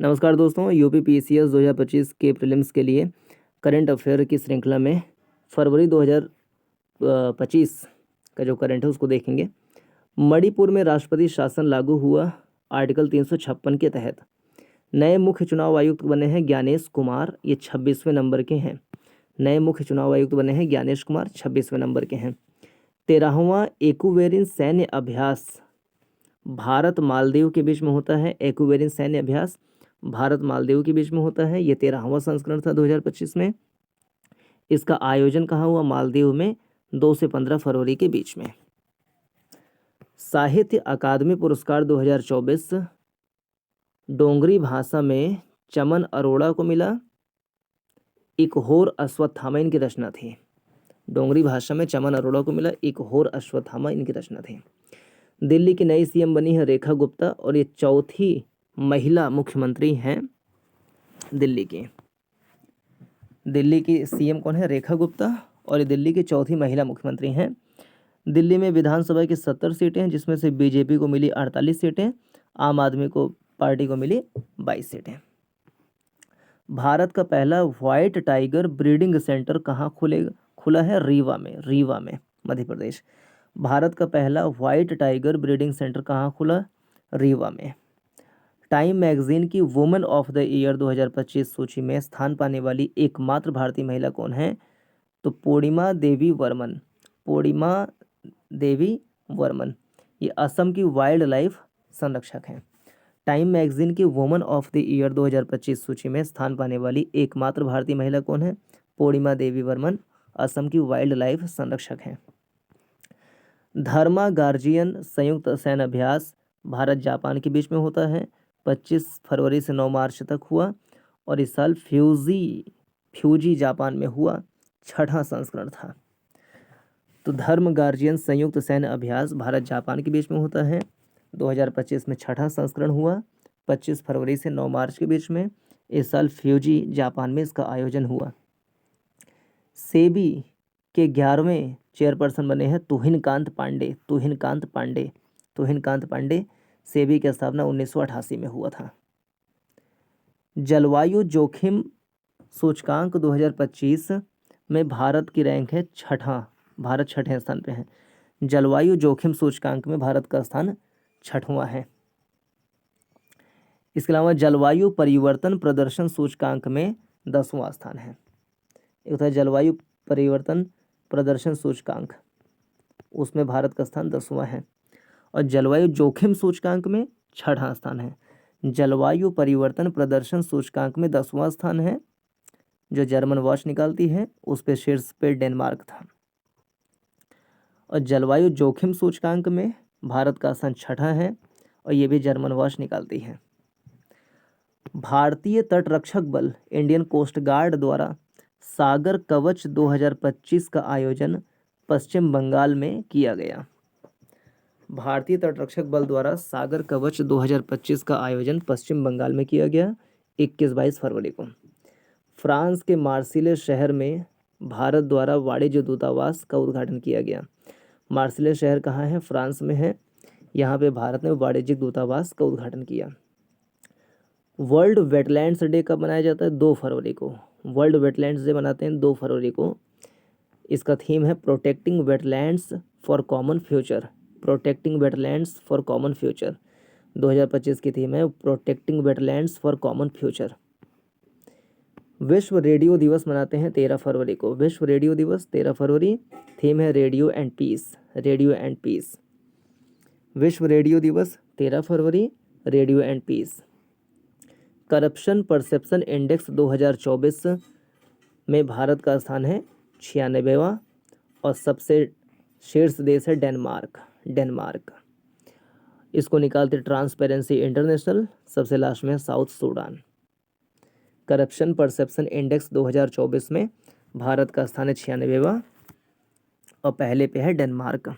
नमस्कार दोस्तों, UP PCS 2025 के प्रीलिम्स के लिए करंट अफेयर की श्रृंखला में फरवरी 2025 का जो करंट है उसको देखेंगे। मणिपुर में राष्ट्रपति शासन लागू हुआ। आर्टिकल 356 के तहत नए मुख्य चुनाव आयुक्त बने हैं ज्ञानेश कुमार, ये 26वें नंबर के हैं। नए मुख्य चुनाव आयुक्त बने हैं ज्ञानेश कुमार, 26वें नंबर के हैं। 13वां एक्वेरिन सैन्य अभ्यास भारत मालदीव के बीच में होता है। एक्वेरिन सैन्य अभ्यास भारत मालदीव के बीच में होता है। ये 13वां संस्करण था 2025 में। इसका आयोजन कहाँ हुआ? मालदीव में 2 से 15 फरवरी के बीच में। साहित्य अकादमी पुरस्कार 2024 डोंगरी भाषा में चमन अरोड़ा को मिला। एक होर अश्वत्थामा इनकी रचना थी। डोंगरी भाषा में चमन अरोड़ा को मिला। एक होर अश्वत्थामा इनकी रचना थी। दिल्ली की नई सीएम बनी है रेखा गुप्ता और ये चौथी महिला मुख्यमंत्री हैं दिल्ली की। दिल्ली की सीएम कौन है? रेखा गुप्ता, और ये दिल्ली की चौथी महिला मुख्यमंत्री हैं। दिल्ली में विधानसभा की 70 सीटें हैं, जिसमें से बीजेपी को मिली 48 सीटें, आम आदमी को पार्टी को मिली 22 सीटें। भारत का पहला व्हाइट टाइगर ब्रीडिंग सेंटर कहाँ खुला है? रीवा में मध्य प्रदेश। भारत का पहला व्हाइट टाइगर ब्रीडिंग सेंटर कहाँ खुला? रीवा में। टाइम मैगजीन की वुमेन ऑफ द ईयर 2025 सूची में स्थान पाने वाली एकमात्र भारतीय महिला कौन है? तो पूर्णिमा देवी वर्मन। पूर्णिमा देवी वर्मन ये असम की वाइल्ड लाइफ संरक्षक हैं। टाइम मैगजीन की वुमेन ऑफ द ईयर 2025 सूची में स्थान पाने वाली एकमात्र भारतीय महिला कौन है? पूर्णिमा देवी वर्मन, असम की वाइल्ड लाइफ संरक्षक हैं। धर्मा गार्जियन संयुक्त सैन्य अभ्यास भारत जापान के बीच में होता है। 25 फरवरी से 9 मार्च तक हुआ और इस साल फ्यूजी जापान में हुआ। 6वां संस्करण था। तो धर्म गार्जियन संयुक्त सैन्य अभ्यास भारत जापान के बीच में होता है। 2025 में 6वां संस्करण हुआ। 25 फरवरी से 9 मार्च के बीच में। इस साल फ्यूजी जापान में इसका आयोजन हुआ। सेबी के 11वें चेयरपर्सन बने हैं तुहिनकांत पांडे। सेबी की स्थापना 1988 में हुआ था। जलवायु जोखिम सूचकांक 2025 में भारत की रैंक है 6वां। भारत 6ठे स्थान पे है। जलवायु जोखिम सूचकांक में भारत का स्थान 6वां है। इसके अलावा जलवायु परिवर्तन प्रदर्शन सूचकांक में 10वां स्थान है। एक होता है जलवायु परिवर्तन प्रदर्शन सूचकांक, उसमें भारत का स्थान 10वां है। और जलवायु जोखिम सूचकांक में 6वां स्थान है। जलवायु परिवर्तन प्रदर्शन सूचकांक में 10वां स्थान है, जो जर्मन वॉच निकालती है, उस पे शीर्ष पे डेनमार्क था। और जलवायु जोखिम सूचकांक में भारत का स्थान 6वां है और ये भी जर्मन वॉच निकालती है। भारतीय तटरक्षक बल इंडियन कोस्ट गार्ड द्वारा सागर कवच 2025 का आयोजन पश्चिम बंगाल में किया गया। भारतीय तटरक्षक बल द्वारा सागर कवच 2025 का आयोजन पश्चिम बंगाल में किया गया 21-22 फरवरी को। फ्रांस के मार्सिले शहर में भारत द्वारा वाणिज्य दूतावास का उद्घाटन किया गया। मार्सिले शहर कहाँ है? फ्रांस में है। यहाँ पे भारत ने वाणिज्यिक दूतावास का उद्घाटन किया। वर्ल्ड वेटलैंड्स डे कब मनाया जाता है? 2 फरवरी को। वर्ल्ड वेटलैंड्स डे मनाते हैं 2 फरवरी को। इसका थीम है protecting wetlands for common future. Protecting wetlands for common future 2025 की थीम है protecting wetlands for common future. विश्व रेडियो दिवस मनाते हैं 13 फरवरी को। विश्व रेडियो दिवस 13 फरवरी, थीम है radio and peace. Radio and peace. विश्व रेडियो दिवस 13 फरवरी, radio and peace. Corruption perception index 2024 में भारत का स्थान है 96वां और सबसे शीर्ष देश है डेनमार्क। इसको निकालते ट्रांसपेरेंसी इंटरनेशनल। सबसे लास्ट में है south Sudan. Corruption perception index 2024 में भारत का स्थान है 96वां और पहले पे है डेनमार्क।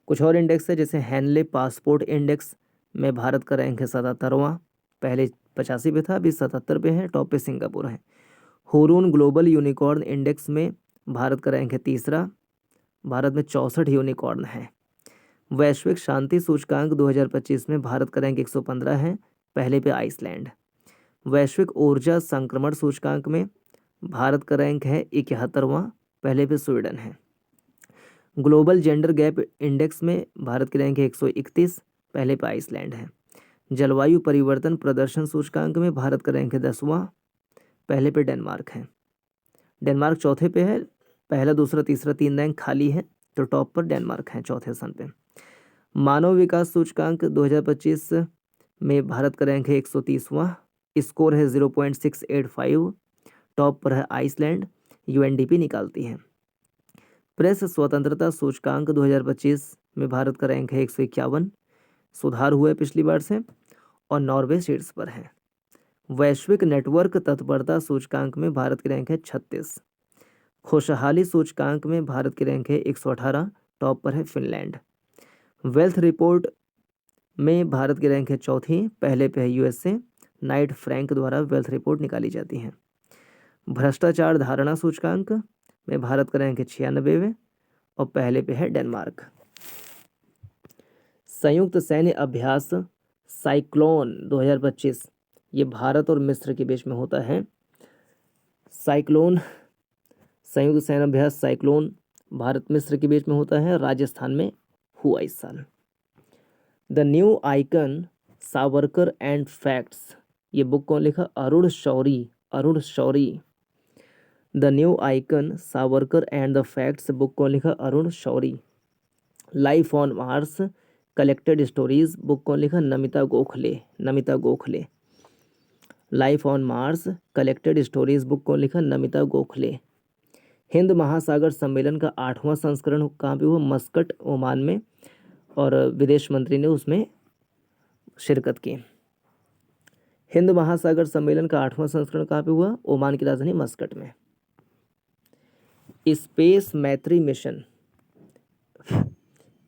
कुछ और इंडेक्स है, जैसे हैनले पासपोर्ट इंडेक्स में भारत का रैंक है 77वां। पहले 85 पे था, अभी 77 पे है। टॉप पे सिंगापुर है। हुरून ग्लोबल यूनिकॉर्न इंडेक्स में भारत का रैंक है 3रा। भारत में 64 यूनिकॉर्न है। वैश्विक शांति सूचकांक 2025 में भारत का रैंक 115 है। पहले पे आइसलैंड। वैश्विक ऊर्जा संक्रमण सूचकांक में भारत का रैंक है 71वां, पहले पे स्वीडन है। ग्लोबल जेंडर गैप इंडेक्स में भारत की रैंक है 131, पहले पे आइसलैंड है। जलवायु परिवर्तन प्रदर्शन सूचकांक में भारत का रैंक है 10वां, पहले पे डेनमार्क है। डेनमार्क चौथे पे है, पहला दूसरा तीसरा 3 रैंक खाली है, तो टॉप पर डेनमार्क है चौथे स्थान पे। मानव विकास सूचकांक 2025 में भारत का रैंक है 130वां, स्कोर है 0.685, टॉप पर है आइसलैंड, यूएनडीपी निकालती है। प्रेस स्वतंत्रता सूचकांक 2025 में भारत का रैंक है 151, सुधार हुआ है पिछली बार से, और नॉर्वे शीर्ष पर है। वैश्विक नेटवर्क तत्परता सूचकांक में भारत की रैंक है 36। खुशहाली सूचकांक में भारत की रैंक है 118, टॉप पर है फिनलैंड। वेल्थ रिपोर्ट में भारत की रैंक है चौथी, पहले पे है यूएसए। नाइट फ्रैंक द्वारा वेल्थ रिपोर्ट निकाली जाती है। भ्रष्टाचार धारणा सूचकांक में भारत का रैंक है 96वें, और पहले पे है डेनमार्क। संयुक्त सैन्य अभ्यास साइक्लोन 2025 ये भारत और मिस्र के बीच में होता है। साइक्लोन संयुक्त सैन्य अभ्यास साइक्लोन भारत मिस्र के बीच में होता है, राजस्थान में हुआ इस साल। The new icon Savarkar and facts ये बुक कौन लिखा? Arun Shourie. Arun Shourie. The new icon Savarkar and the facts book कौन लिखा? Arun Shourie. Life on Mars collected stories book कौन लिखा? Namita Gokhale. Namita Gokhale. Life on Mars collected stories book कौन लिखा? नमिता गोखले। हिंद महासागर सम्मेलन का 8वां संस्करण कहाँ पे हुआ? मस्कट, ओमान में, और विदेश मंत्री ने उसमें शिरकत की। हिंद महासागर सम्मेलन का 8वां संस्करण कहाँ पे हुआ? ओमान की राजधानी मस्कट में। स्पेस मैत्री मिशन,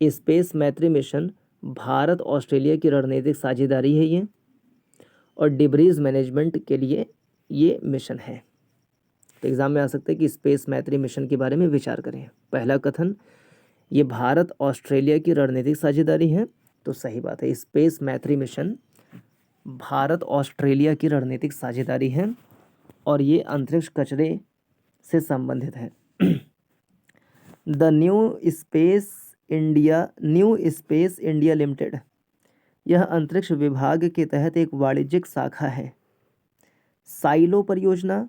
स्पेस मैत्री मिशन भारत ऑस्ट्रेलिया की रणनीतिक साझेदारी है ये, और डिब्रीज मैनेजमेंट के लिए ये मिशन है। तो एग्जाम में आ सकता है कि स्पेस मैत्री मिशन के बारे में विचार करें। पहला कथन, ये भारत ऑस्ट्रेलिया की रणनीतिक साझेदारी है, तो सही बात है। स्पेस मैत्री मिशन भारत ऑस्ट्रेलिया की रणनीतिक साझेदारी है, और ये अंतरिक्ष कचरे से संबंधित है। The new space India limited यह अंतरिक्ष विभाग के तहत एक वाणिज्यिक शाखा है। साइलो परियोजना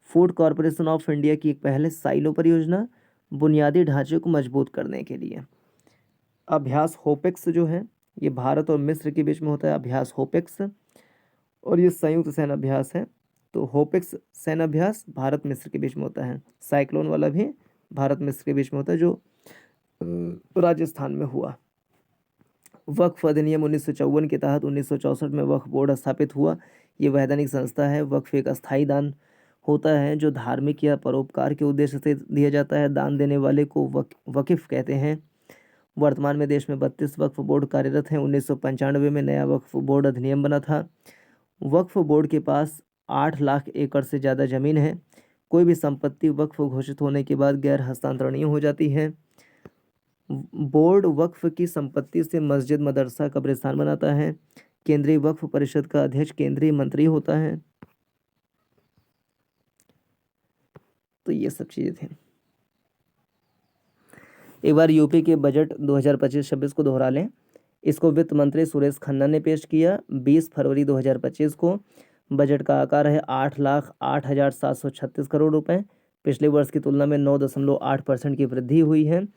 फूड कॉरपोरेशन ऑफ इंडिया की एक पहल है। साइलो परियोजना बुनियादी ढांचे को मजबूत करने के लिए। अभ्यास होपेक्स जो है ये भारत और मिस्र के बीच में होता है, अभ्यास होपेक्स, और ये संयुक्त सैन्य अभ्यास है। तो होपेक्स सैन्य अभ्यास भारत मिस्र के बीच में होता है। साइक्लोन वाला भी भारत मिस्र के बीच में होता है, जो राजस्थान में हुआ। वक्फ अधिनियम 1954 के तहत 1964 में वक्फ बोर्ड स्थापित हुआ। ये वैधानिक संस्था है। वक्फ एक अस्थायी दान होता है जो धार्मिक या परोपकार के उद्देश्य से दिया जाता है। दान देने वाले को वकीफ कहते हैं। वर्तमान में देश में 32 वक्फ बोर्ड कार्यरत हैं। 1995 में नया वक्फ बोर्ड अधिनियम बना था। वक्फ बोर्ड के पास 8 लाख एकड़ से ज़्यादा ज़मीन है। कोई भी संपत्ति वक्फ घोषित होने के बाद गैर हस्तांतरणीय हो जाती है। बोर्ड वक्फ की संपत्ति से मस्जिद, मदरसा, कब्रिस्तान बनाता है। केंद्रीय वक्फ परिषद का अध्यक्ष केंद्रीय मंत्री होता है। तो ये सब चीज़ें थी। एक बार यूपी के बजट 2025-26 को दोहरा लें। इसको वित्त मंत्री सुरेश खन्ना ने पेश किया 20 फरवरी 2025 को। बजट का आकार है 8,08,736 करोड़ रुपए। पिछले वर्ष की तुलना में 9.8% की वृद्धि हुई है।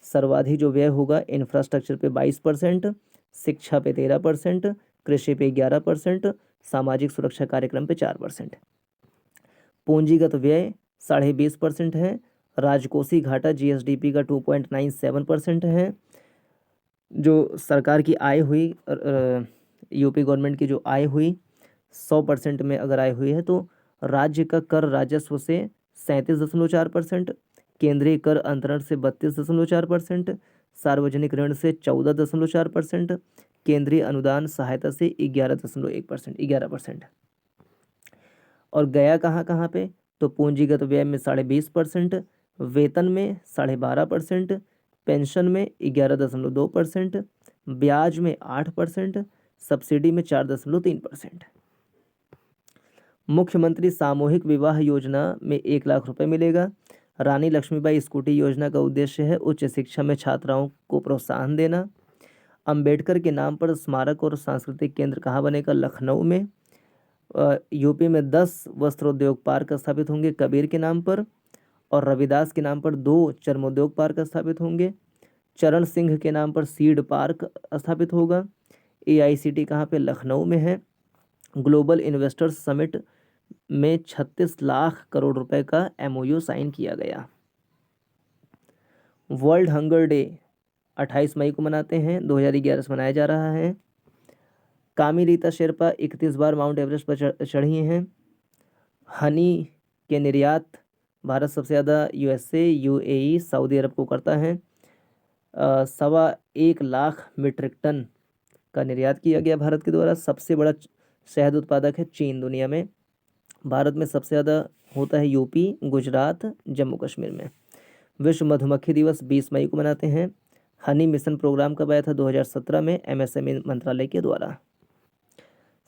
सर्वाधिक जो व्यय होगा इंफ्रास्ट्रक्चर पे 22%, शिक्षा पे 13%, कृषि पे 11%, सामाजिक सुरक्षा कार्यक्रम पे 4%। पूंजीगत व्यय 20.5% है। राजकोषीय घाटा जीएसडीपी का 2.97% है। जो सरकार की आय हुई, यूपी गवर्नमेंट की जो आय हुई 100% में अगर आय हुई है तो राज्य का कर राजस्व से 37.4%, केंद्रीय कर अंतरण से 32.4%, सार्वजनिक ऋण से 14.4%, केंद्रीय अनुदान सहायता से 11% और गया कहाँ कहाँ पे? तो पूंजीगत व्यय में 20.5%, वेतन में 12.5%, पेंशन में 11.2%, ब्याज में 8%, सब्सिडी में 4.3%। मुख्यमंत्री सामूहिक विवाह योजना में 1 लाख रुपए मिलेगा। रानी लक्ष्मीबाई स्कूटी योजना का उद्देश्य है उच्च शिक्षा में छात्राओं को प्रोत्साहन देना। अंबेडकर के नाम पर स्मारक और सांस्कृतिक केंद्र कहाँ बनेगा? लखनऊ में। यूपी में 10 वस्त्रोद्योग पार्क स्थापित होंगे कबीर के नाम पर, और रविदास के नाम पर 2 चर्मोद्योग पार्क स्थापित होंगे। चरण सिंह के नाम पर सीड पार्क स्थापित होगा। AICT कहाँ पे? लखनऊ में है। ग्लोबल इन्वेस्टर्स समिट में 36 लाख करोड़ रुपए का MOU साइन किया गया। वर्ल्ड हंगर डे 28 मई को मनाते हैं, 2011 से मनाया जा रहा है। कामी रीता शेरपा 31 बार माउंट एवरेस्ट पर चढ़ी हैं। हनी के निर्यात भारत सबसे ज़्यादा USA, UAE, सऊदी अरब को करता है। 1.25 लाख मीट्रिक टन का निर्यात किया गया भारत के द्वारा। सबसे बड़ा शहद उत्पादक है चीन दुनिया में। भारत में सबसे ज़्यादा होता है UP, गुजरात, जम्मू कश्मीर में। विश्व मधुमक्खी दिवस 20 मई को मनाते हैं। हनी मिशन प्रोग्राम कब आया था? 2017 में MSME मंत्रालय के द्वारा।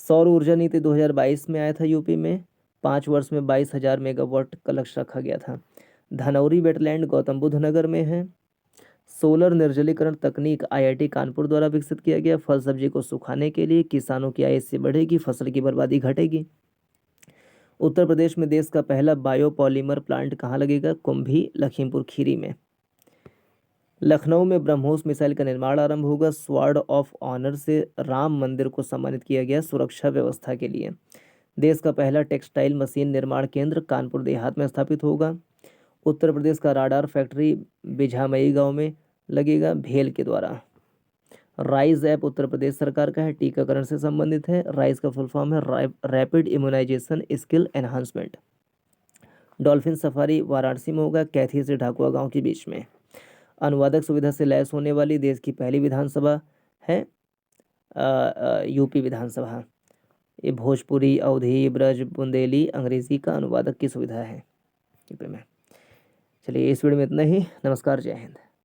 सौर ऊर्जा नीति 2022 में आया था यूपी में। 5 वर्ष में 22,000 मेगावाट का लक्ष्य रखा गया था। धनौरी वेटलैंड गौतम बुद्ध नगर में है। सोलर निर्जलीकरण तकनीक IIT कानपुर द्वारा विकसित किया गया। फल सब्जी को सुखाने के लिए किसानों की आय इससे बढ़ेगी, फसल की बर्बादी घटेगी। उत्तर प्रदेश में देश का पहला बायोपॉलीमर प्लांट कहाँ लगेगा? कुंभी, लखीमपुर खीरी में। लखनऊ में ब्रह्मोस मिसाइल का निर्माण आरंभ होगा। स्वॉर्ड ऑफ ऑनर से राम मंदिर को सम्मानित किया गया सुरक्षा व्यवस्था के लिए। देश का पहला टेक्सटाइल मशीन निर्माण केंद्र कानपुर देहात में स्थापित होगा। उत्तर प्रदेश का राडार फैक्ट्री बिझामई गांव में लगेगा भेल के द्वारा। राइज ऐप उत्तर प्रदेश सरकार का है, टीकाकरण से संबंधित है। राइज का फुल फॉर्म है rapid immunisation skill enhancement. Dolphin safari Varanasi में होगा, कैथी से ढाकुआ गांव के बीच में। अनुवादक सुविधा से लैस होने वाली देश की पहली विधानसभा है UP विधानसभा। ये भोजपुरी, अवधी, ब्रज, बुंदेली, अंग्रेजी का अनुवादक की सुविधा है यूपी में। चलिए इस वीडियो में इतना ही। नमस्कार, जय हिंद।